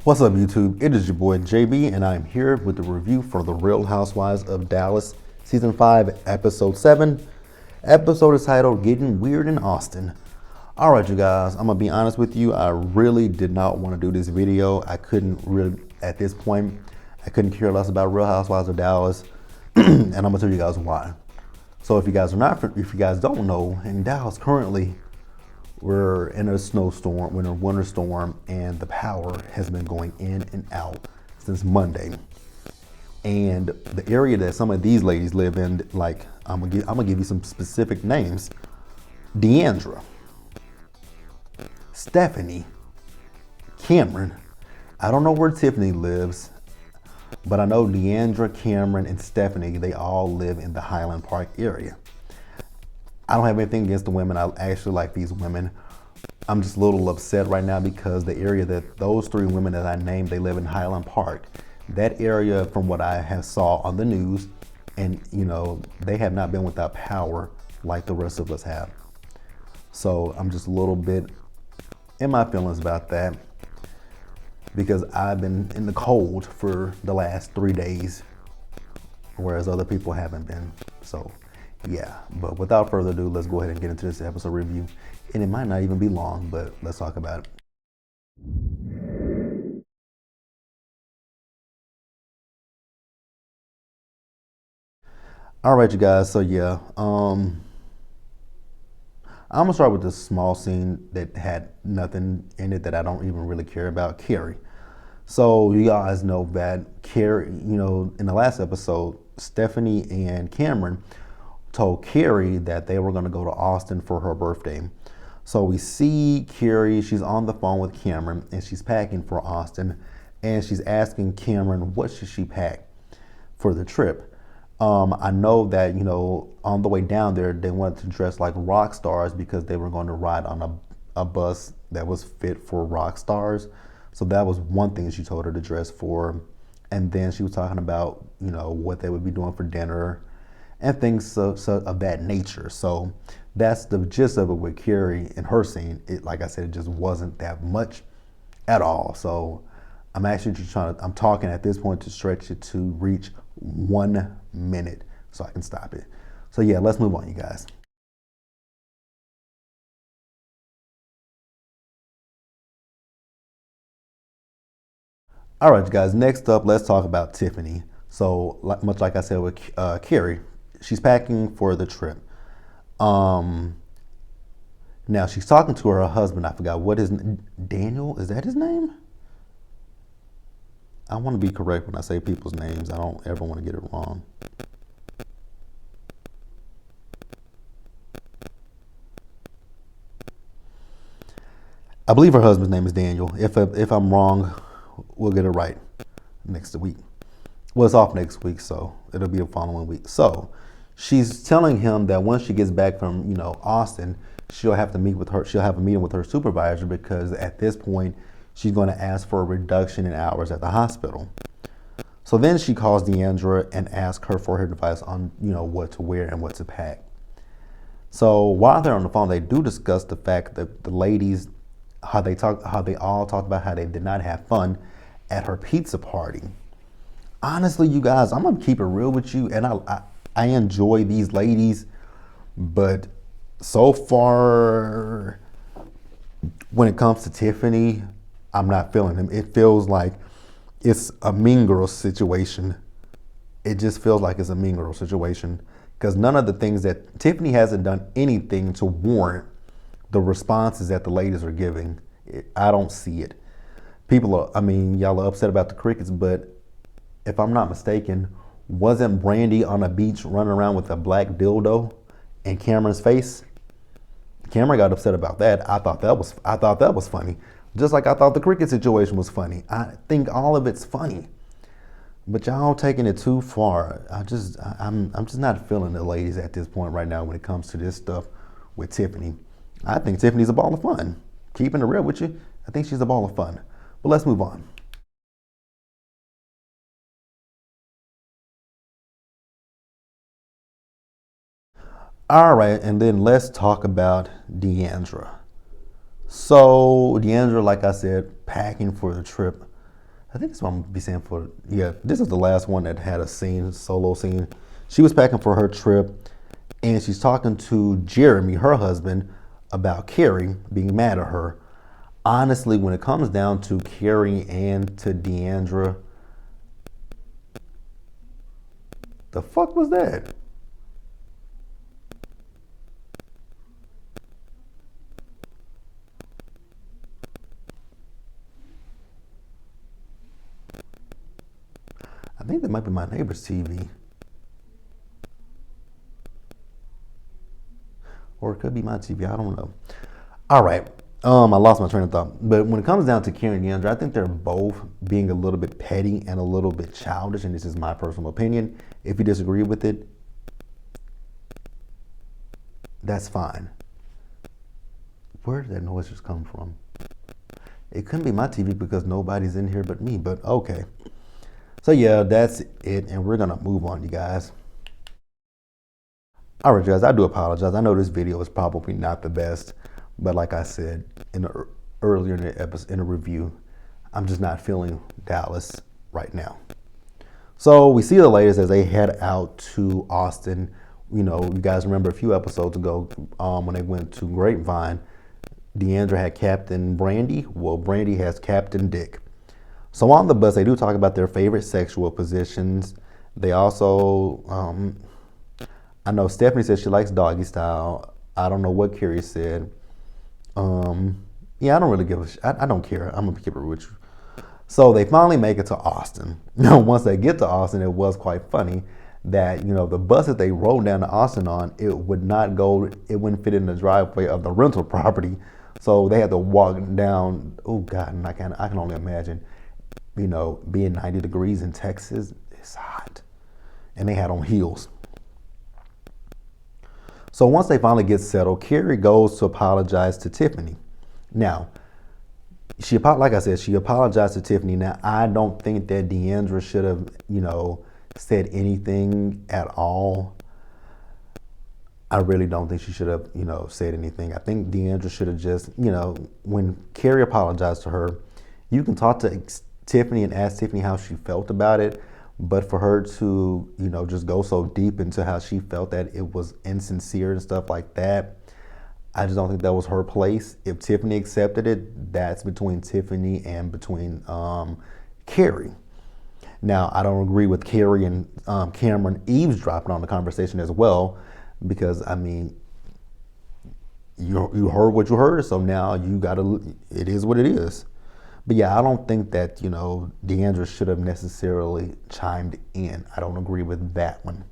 What's up, YouTube? It is your boy JB, and I'm here with the review for The Real Housewives of Dallas, Season 5, Episode 7. Episode is titled Getting Weird in Austin. Alright, you guys, I'm going to be honest with you. I really did not want to do this video. I couldn't really, at this point, I couldn't care less about Real Housewives of Dallas, and I'm going to tell you guys why. So if you guys don't know, in Dallas currently, we're in a snowstorm, we're in a winter storm, and the power has been going in and out since Monday. And the area that some of these ladies live in, like I'm gonna give you some specific names: Deandra, Stephanie, Cameron. I don't know where Tiffany lives, but I know Deandra, Cameron, and Stephanie, they all live in the Highland Park area. I don't have anything against the women. I actually like these women. I'm just a little upset right now because the area that those three women that I named, they live in Highland Park. That area, from what I have saw on the news, and they have not been without power like the rest of us have. So I'm just a little bit in my feelings about that because I've been in the cold for the last 3 days, whereas other people haven't been. So yeah, but without further ado, let's go ahead and get into this episode review. And it might not even be long, but let's talk about it. All right, you guys. So yeah, I'm gonna start with this small scene that had nothing in it that I don't even really care about. Carrie. So you guys know that Carrie, in the last episode, Stephanie and Cameron told Carrie that they were going to go to Austin for her birthday. So we see Carrie, she's on the phone with Cameron and she's packing for Austin, and she's asking Cameron what should she pack for the trip. I know that, on the way down there, they wanted to dress like rock stars because they were going to ride on a bus that was fit for rock stars. So that was one thing she told her to dress for. And then she was talking about, what they would be doing for dinner and things of that nature. So that's the gist of it with Carrie and her scene. It, like I said, it just wasn't that much at all. So I'm actually just I'm talking at this point to stretch it to reach 1 minute so I can stop it. So yeah, let's move on, you guys. All right, you guys, next up, let's talk about Tiffany. So much like I said with Carrie, she's packing for the trip. Now she's talking to her husband. I forgot what his Daniel, is that his name? I want to be correct when I say people's names. I don't ever want to get it wrong. I believe her husband's name is Daniel. If I'm wrong, we'll get it right next week. Well, it's off next week, so it'll be a following week. So she's telling him that once she gets back from, Austin, she'll have a meeting with her supervisor because at this point, she's going to ask for a reduction in hours at the hospital. So then she calls Deandra and asks her for her advice on, what to wear and what to pack. So while they're on the phone, they do discuss the fact that the ladies, how they all talked about how they did not have fun at her pizza party. Honestly, you guys, I'm gonna keep it real with you, and I enjoy these ladies, but so far, when it comes to Tiffany, I'm not feeling them. It feels like it's a Mean Girls situation. It just feels like it's a Mean Girls situation because none of the things that Tiffany hasn't done anything to warrant the responses that the ladies are giving. I don't see it. Y'all are upset about the crickets, but if I'm not mistaken, wasn't Brandy on a beach running around with a black dildo in Cameron's face? Cameron got upset about that. I thought that was funny. Just like I thought the cricket situation was funny. I think all of it's funny. But y'all taking it too far. I'm just not feeling the ladies at this point right now when it comes to this stuff with Tiffany. I think Tiffany's a ball of fun. Keeping it real with you, I think she's a ball of fun. But let's move on. All right, and then let's talk about Deandra. So Deandra, like I said, packing for the trip. I think that's what I'm gonna be saying for. Yeah, this is the last one that had a scene, solo scene. She was packing for her trip, and she's talking to Jeremy, her husband, about Carrie being mad at her. Honestly, when it comes down to Carrie and to Deandra, the fuck was that? I think that might be my neighbor's TV. Or it could be my TV. I don't know. All right. I lost my train of thought. But when it comes down to Karen and Deandra, I think they're both being a little bit petty and a little bit childish, and this is my personal opinion. If you disagree with it, that's fine. Where did that noise just come from? It couldn't be my TV because nobody's in here but me, but okay. So yeah, that's it, and we're gonna move on, you guys. All right, guys, I do apologize. I know this video is probably not the best, but like I said earlier in the episode, in the review, I'm just not feeling Dallas right now. So we see the ladies as they head out to Austin. You know, you guys remember a few episodes ago when they went to Grapevine, Deandra had Captain Brandy. Well, Brandy has Captain Dick. So on the bus, they do talk about their favorite sexual positions. They also, I know Stephanie says she likes doggy style. I don't know what Carrie said. Yeah, I don't really give a shit. I don't care. I'm gonna keep it with you. So they finally make it to Austin. Now, once they get to Austin, it was quite funny that, you know, the bus that they rode down to Austin on, it wouldn't fit in the driveway of the rental property. So they had to walk down. Oh God, and I can only imagine, you know, being 90 degrees in Texas, it's hot. And they had on heels. So once they finally get settled, Carrie goes to apologize to Tiffany. Now, like I said, she apologized to Tiffany. Now, I don't think that Deandra should have, you know, said anything at all. I really don't think she should have, you know, said anything. I think Deandra should have just, you know, when Carrie apologized to her, you can talk to Tiffany and ask Tiffany how she felt about it. But for her to, you know, just go so deep into how she felt that it was insincere and stuff like that, I just don't think that was her place. If Tiffany accepted it, that's between Tiffany and between Carrie. Now, I don't agree with Carrie and Cameron eavesdropping on the conversation as well, because, I mean, you heard what you heard, so now it is what it is. But yeah, I don't think that, you know, Deandra should have necessarily chimed in. I don't agree with that one.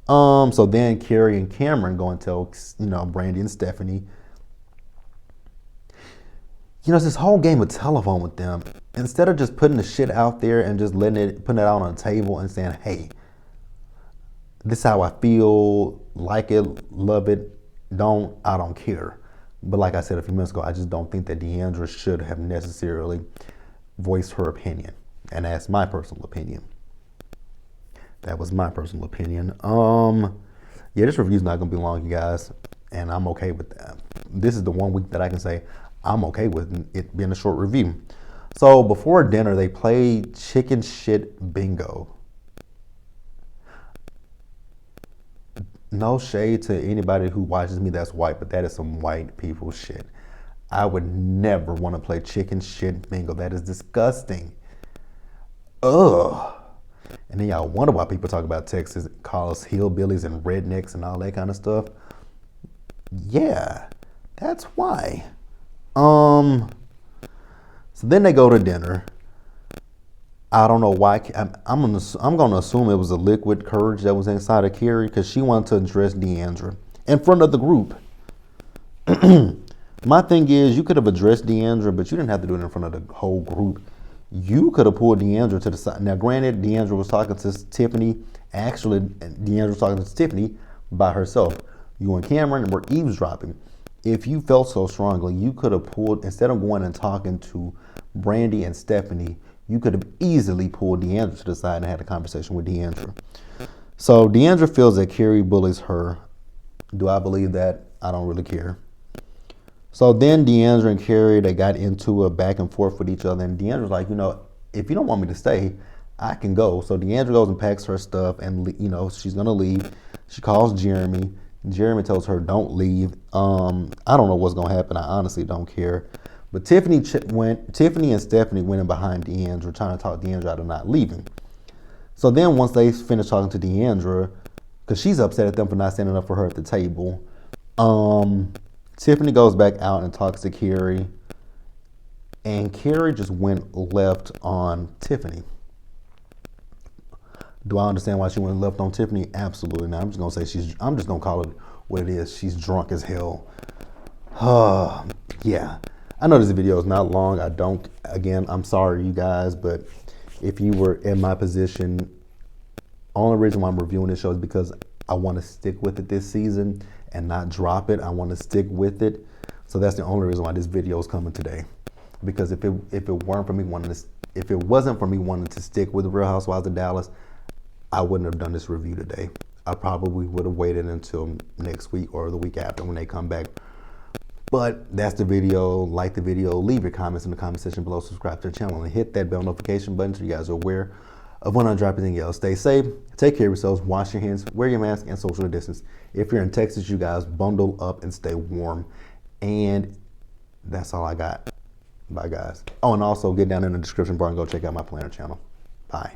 So then Carrie and Cameron go and tell, you know, Brandy and Stephanie. You know, it's this whole game of telephone with them. Instead of just putting the shit out there and just putting it out on the table and saying, hey, this is how I feel, like it, love it, I don't care. But like I said a few minutes ago, I just don't think that Deandra should have necessarily voiced her opinion. And that's my personal opinion. That was my personal opinion. Yeah, this review's not gonna be long, you guys, and I'm okay with that. This is the 1 week that I can say I'm okay with it being a short review. So before dinner, they played chicken shit bingo. No shade to anybody who watches me that's white, but that is some white people shit. I would never want to play chicken shit bingo. That is disgusting. Ugh. And then y'all wonder why people talk about Texas, call us hillbillies and rednecks and all that kind of stuff. Yeah, that's why. So then they go to dinner. I don't know why. I'm gonna assume it was a liquid courage that was inside of Carrie because she wanted to address Deandra in front of the group. My thing is, you could have addressed Deandra, but you didn't have to do it in front of the whole group. You could have pulled Deandra to the side. Now, granted, Deandra was talking to Tiffany. Actually, Deandra was talking to Tiffany by herself. You and Cameron were eavesdropping. If you felt so strongly, you could have pulled, instead of going and talking to Brandy and Stephanie, you could have easily pulled Deandra to the side and had a conversation with Deandra. So Deandra feels that Carrie bullies her. Do I believe that? I don't really care. So then Deandra and Carrie, they got into a back and forth with each other. And Deandra's like, you know, if you don't want me to stay, I can go. So Deandra goes and packs her stuff, and she's gonna leave. She calls Jeremy. Jeremy tells her, "Don't leave." I don't know what's gonna happen. I honestly don't care. But Tiffany and Stephanie went in behind Deandra, trying to talk Deandra out of not leaving. So then once they finish talking to Deandra, because she's upset at them for not standing up for her at the table, Tiffany goes back out and talks to Carrie, and Carrie just went left on Tiffany. Do I understand why she went left on Tiffany? Absolutely not. I'm just gonna say I'm just gonna call it what it is. She's drunk as hell. Yeah. I know this video is not long. I'm sorry, you guys, but if you were in my position, only reason why I'm reviewing this show is because I want to stick with it this season and not drop it. I want to stick with it. So that's the only reason why this video is coming today. Because if it wasn't for me wanting to stick with the Real Housewives of Dallas, I wouldn't have done this review today. I probably would have waited until next week or the week after when they come back. But that's the video. Like the video, leave your comments in the comment section below, subscribe to the channel, and hit that bell notification button so you guys are aware of when I drop anything else. Stay safe, take care of yourselves, wash your hands, wear your mask, and social distance. If you're in Texas, you guys bundle up and stay warm. And that's all I got. Bye, guys. Oh, and also get down in the description bar and go check out my planner channel. Bye.